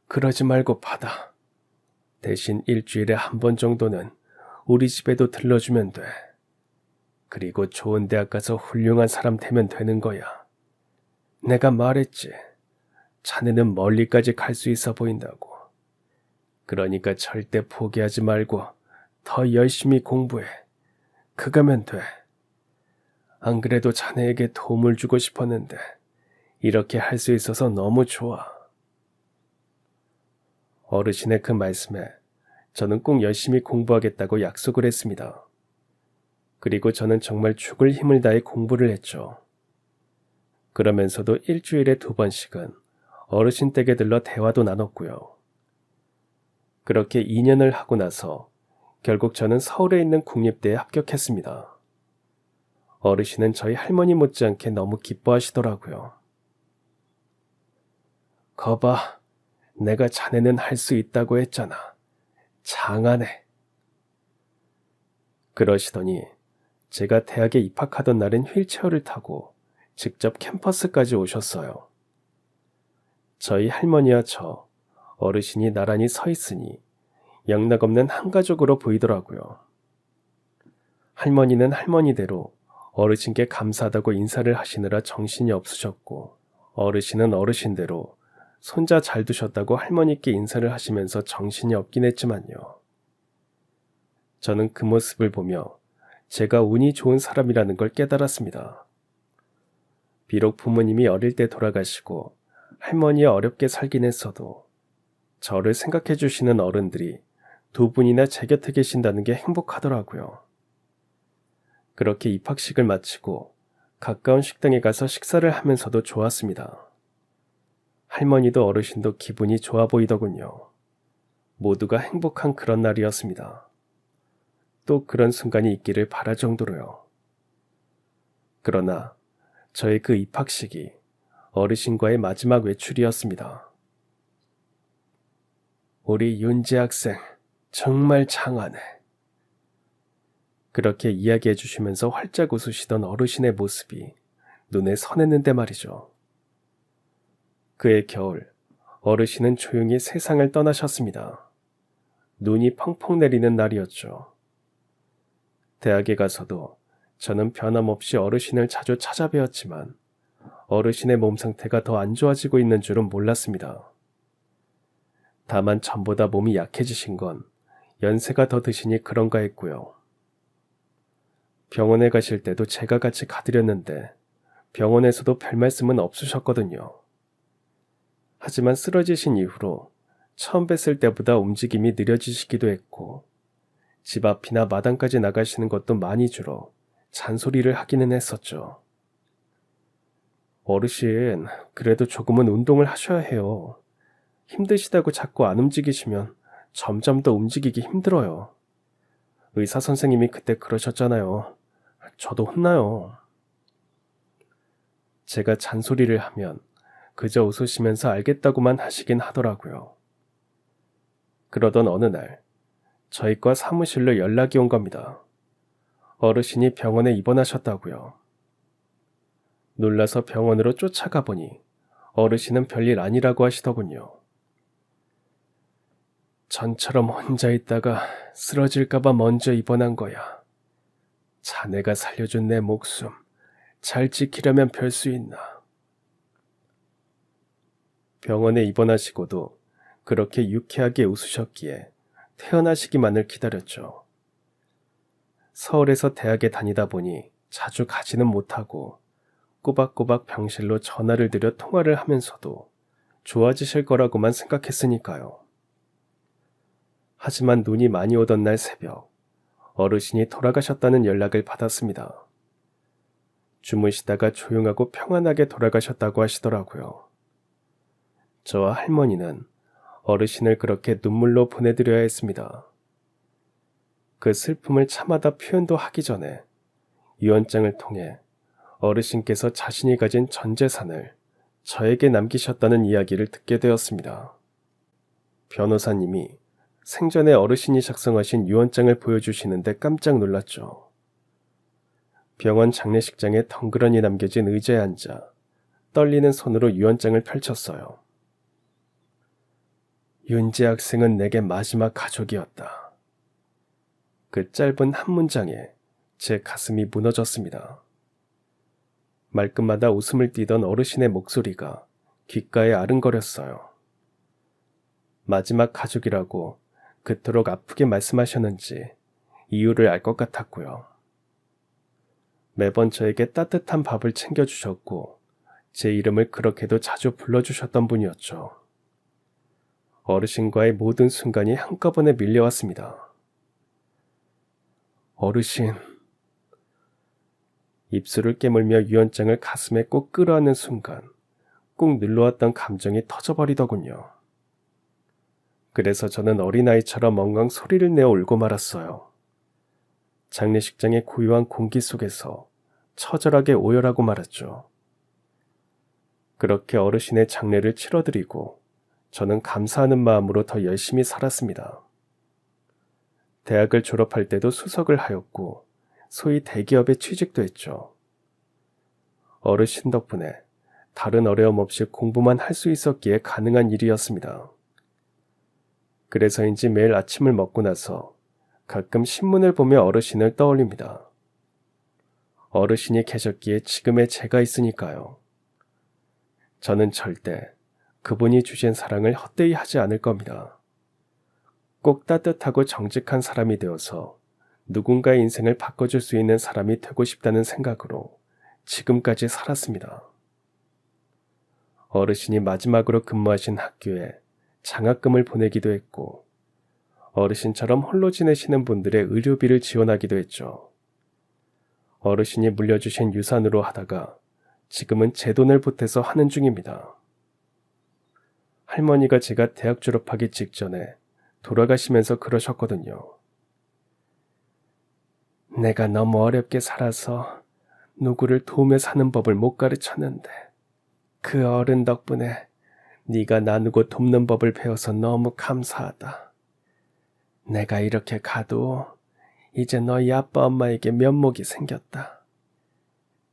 그러지 말고 받아. 대신 일주일에 한 번 정도는 우리 집에도 들러주면 돼. 그리고 좋은 대학 가서 훌륭한 사람 되면 되는 거야. 내가 말했지. 자네는 멀리까지 갈 수 있어 보인다고. 그러니까 절대 포기하지 말고 더 열심히 공부해. 그거면 돼. 안 그래도 자네에게 도움을 주고 싶었는데 이렇게 할 수 있어서 너무 좋아. 어르신의 그 말씀에 저는 꼭 열심히 공부하겠다고 약속을 했습니다. 그리고 저는 정말 죽을 힘을 다해 공부를 했죠. 그러면서도 일주일에 2번씩은 어르신 댁에 들러 대화도 나눴고요. 그렇게 2년을 하고 나서 결국 저는 서울에 있는 국립대에 합격했습니다. 어르신은 저희 할머니 못지않게 너무 기뻐하시더라고요. 거봐, 내가 자네는 할 수 있다고 했잖아. 장하네. 그러시더니 제가 대학에 입학하던 날엔 휠체어를 타고 직접 캠퍼스까지 오셨어요. 저희 할머니와 저, 어르신이 나란히 서 있으니 영락없는 한 가족으로 보이더라고요. 할머니는 할머니대로 어르신께 감사하다고 인사를 하시느라 정신이 없으셨고, 어르신은 어르신대로 손자 잘 두셨다고 할머니께 인사를 하시면서 정신이 없긴 했지만요. 저는 그 모습을 보며 제가 운이 좋은 사람이라는 걸 깨달았습니다. 비록 부모님이 어릴 때 돌아가시고 할머니에 어렵게 살긴 했어도 저를 생각해 주시는 어른들이 두 분이나 제 곁에 계신다는 게 행복하더라고요. 그렇게 입학식을 마치고 가까운 식당에 가서 식사를 하면서도 좋았습니다. 할머니도 어르신도 기분이 좋아 보이더군요. 모두가 행복한 그런 날이었습니다. 또 그런 순간이 있기를 바랄 정도로요. 그러나 저의 그 입학식이 어르신과의 마지막 외출이었습니다. 우리 윤지 학생 정말 장하네. 그렇게 이야기해 주시면서 활짝 웃으시던 어르신의 모습이 눈에 선했는데 말이죠. 그해 겨울, 어르신은 조용히 세상을 떠나셨습니다. 눈이 펑펑 내리는 날이었죠. 대학에 가서도 저는 변함없이 어르신을 자주 찾아뵈었지만 어르신의 몸 상태가 더 안 좋아지고 있는 줄은 몰랐습니다. 다만 전보다 몸이 약해지신 건 연세가 더 드시니 그런가 했고요. 병원에 가실 때도 제가 같이 가드렸는데 병원에서도 별 말씀은 없으셨거든요. 하지만 쓰러지신 이후로 처음 뵀을 때보다 움직임이 느려지시기도 했고 집 앞이나 마당까지 나가시는 것도 많이 줄어 잔소리를 하기는 했었죠. 어르신, 그래도 조금은 운동을 하셔야 해요. 힘드시다고 자꾸 안 움직이시면 점점 더 움직이기 힘들어요. 의사 선생님이 그때 그러셨잖아요. 저도 혼나요. 제가 잔소리를 하면 그저 웃으시면서 알겠다고만 하시긴 하더라고요. 그러던 어느 날 저희 과 사무실로 연락이 온 겁니다. 어르신이 병원에 입원하셨다고요. 놀라서 병원으로 쫓아가 보니 어르신은 별일 아니라고 하시더군요. 전처럼 혼자 있다가 쓰러질까봐 먼저 입원한 거야. 자네가 살려준 내 목숨 잘 지키려면 별 수 있나. 병원에 입원하시고도 그렇게 유쾌하게 웃으셨기에 퇴원하시기만을 기다렸죠. 서울에서 대학에 다니다 보니 자주 가지는 못하고 꼬박꼬박 병실로 전화를 드려 통화를 하면서도 좋아지실 거라고만 생각했으니까요. 하지만 눈이 많이 오던 날 새벽, 어르신이 돌아가셨다는 연락을 받았습니다. 주무시다가 조용하고 평안하게 돌아가셨다고 하시더라고요. 저와 할머니는 어르신을 그렇게 눈물로 보내드려야 했습니다. 그 슬픔을 참아다 표현도 하기 전에 유언장을 통해 어르신께서 자신이 가진 전 재산을 저에게 남기셨다는 이야기를 듣게 되었습니다. 변호사님이 생전에 어르신이 작성하신 유언장을 보여주시는데 깜짝 놀랐죠. 병원 장례식장에 덩그러니 남겨진 의자에 앉아 떨리는 손으로 유언장을 펼쳤어요. 윤지 학생은 내게 마지막 가족이었다. 그 짧은 한 문장에 제 가슴이 무너졌습니다. 말끝마다 웃음을 띠던 어르신의 목소리가 귓가에 아른거렸어요. 마지막 가족이라고 그토록 아프게 말씀하셨는지 이유를 알 것 같았고요. 매번 저에게 따뜻한 밥을 챙겨주셨고 제 이름을 그렇게도 자주 불러주셨던 분이었죠. 어르신과의 모든 순간이 한꺼번에 밀려왔습니다. 어르신. 입술을 깨물며 유언장을 가슴에 꼭 끌어안는 순간 꾹 눌러왔던 감정이 터져버리더군요. 그래서 저는 어린아이처럼 엉엉 소리를 내어 울고 말았어요. 장례식장의 고요한 공기 속에서 처절하게 오열하고 말았죠. 그렇게 어르신의 장례를 치러드리고 저는 감사하는 마음으로 더 열심히 살았습니다. 대학을 졸업할 때도 수석을 하였고 소위 대기업에 취직도 했죠. 어르신 덕분에 다른 어려움 없이 공부만 할 수 있었기에 가능한 일이었습니다. 그래서인지 매일 아침을 먹고 나서 가끔 신문을 보며 어르신을 떠올립니다. 어르신이 계셨기에 지금의 제가 있으니까요. 저는 절대 그분이 주신 사랑을 헛되이 하지 않을 겁니다. 꼭 따뜻하고 정직한 사람이 되어서 누군가의 인생을 바꿔줄 수 있는 사람이 되고 싶다는 생각으로 지금까지 살았습니다. 어르신이 마지막으로 근무하신 학교에 장학금을 보내기도 했고, 어르신처럼 홀로 지내시는 분들의 의료비를 지원하기도 했죠. 어르신이 물려주신 유산으로 하다가 지금은 제 돈을 보태서 하는 중입니다. 할머니가 제가 대학 졸업하기 직전에 돌아가시면서 그러셨거든요. 내가 너무 어렵게 살아서 누구를 도우며 사는 법을 못 가르쳤는데 그 어른 덕분에 네가 나누고 돕는 법을 배워서 너무 감사하다. 내가 이렇게 가도 이제 너희 아빠 엄마에게 면목이 생겼다.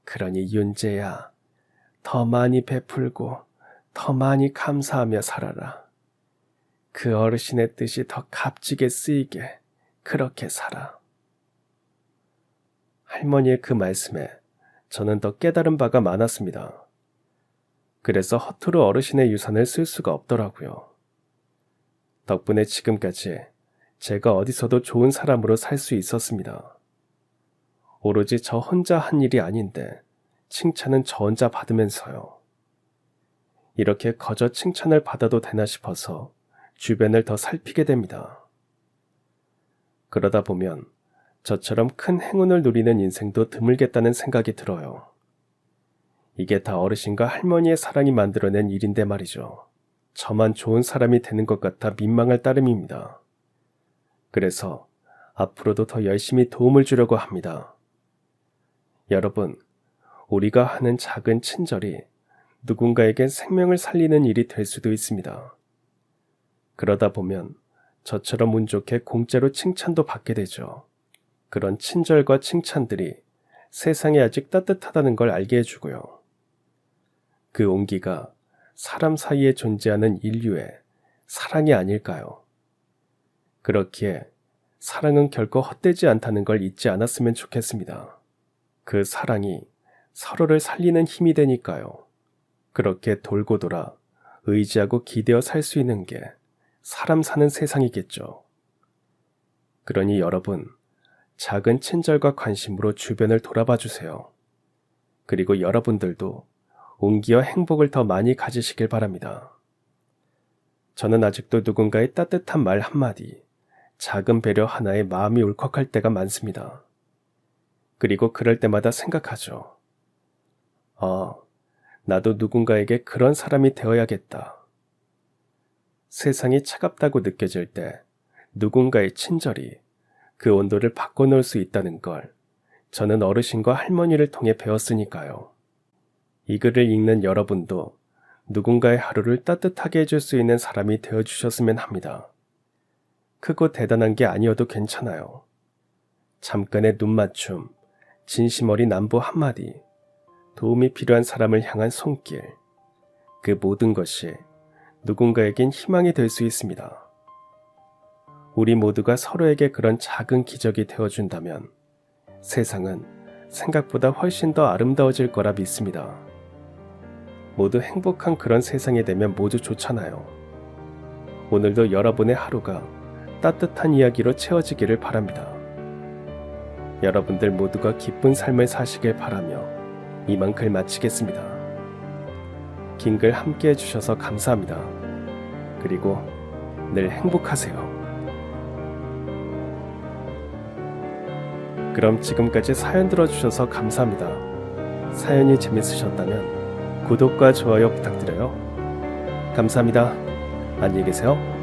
그러니 윤재야, 더 많이 베풀고 더 많이 감사하며 살아라. 그 어르신의 뜻이 더 값지게 쓰이게 그렇게 살아. 할머니의 그 말씀에 저는 더 깨달은 바가 많았습니다. 그래서 허투루 어르신의 유산을 쓸 수가 없더라고요. 덕분에 지금까지 제가 어디서도 좋은 사람으로 살 수 있었습니다. 오로지 저 혼자 한 일이 아닌데 칭찬은 저 혼자 받으면서요. 이렇게 거저 칭찬을 받아도 되나 싶어서 주변을 더 살피게 됩니다. 그러다 보면 저처럼 큰 행운을 누리는 인생도 드물겠다는 생각이 들어요. 이게 다 어르신과 할머니의 사랑이 만들어낸 일인데 말이죠. 저만 좋은 사람이 되는 것 같아 민망할 따름입니다. 그래서 앞으로도 더 열심히 도움을 주려고 합니다. 여러분, 우리가 하는 작은 친절이 누군가에겐 생명을 살리는 일이 될 수도 있습니다. 그러다 보면 저처럼 운 좋게 공짜로 칭찬도 받게 되죠. 그런 친절과 칭찬들이 세상에 아직 따뜻하다는 걸 알게 해주고요. 그 온기가 사람 사이에 존재하는 인류의 사랑이 아닐까요? 그렇기에 사랑은 결코 헛되지 않다는 걸 잊지 않았으면 좋겠습니다. 그 사랑이 서로를 살리는 힘이 되니까요. 그렇게 돌고 돌아 의지하고 기대어 살 수 있는 게 사람 사는 세상이겠죠. 그러니 여러분, 작은 친절과 관심으로 주변을 돌아봐 주세요. 그리고 여러분들도 온기와 행복을 더 많이 가지시길 바랍니다. 저는 아직도 누군가의 따뜻한 말 한마디, 작은 배려 하나에 마음이 울컥할 때가 많습니다. 그리고 그럴 때마다 생각하죠. 나도 누군가에게 그런 사람이 되어야겠다. 세상이 차갑다고 느껴질 때 누군가의 친절이 그 온도를 바꿔놓을 수 있다는 걸 저는 어르신과 할머니를 통해 배웠으니까요. 이 글을 읽는 여러분도 누군가의 하루를 따뜻하게 해줄 수 있는 사람이 되어주셨으면 합니다. 크고 대단한 게 아니어도 괜찮아요. 잠깐의 눈맞춤, 진심 어린 안부 한마디, 도움이 필요한 사람을 향한 손길, 그 모든 것이 누군가에겐 희망이 될 수 있습니다. 우리 모두가 서로에게 그런 작은 기적이 되어준다면 세상은 생각보다 훨씬 더 아름다워질 거라 믿습니다. 모두 행복한 그런 세상이 되면 모두 좋잖아요. 오늘도 여러분의 하루가 따뜻한 이야기로 채워지기를 바랍니다. 여러분들 모두가 기쁜 삶을 사시길 바라며 이만 글 마치겠습니다. 긴 글 함께 해주셔서 감사합니다. 그리고 늘 행복하세요. 그럼 지금까지 사연 들어주셔서 감사합니다. 사연이 재밌으셨다면 구독과 좋아요 부탁드려요. 감사합니다. 안녕히 계세요.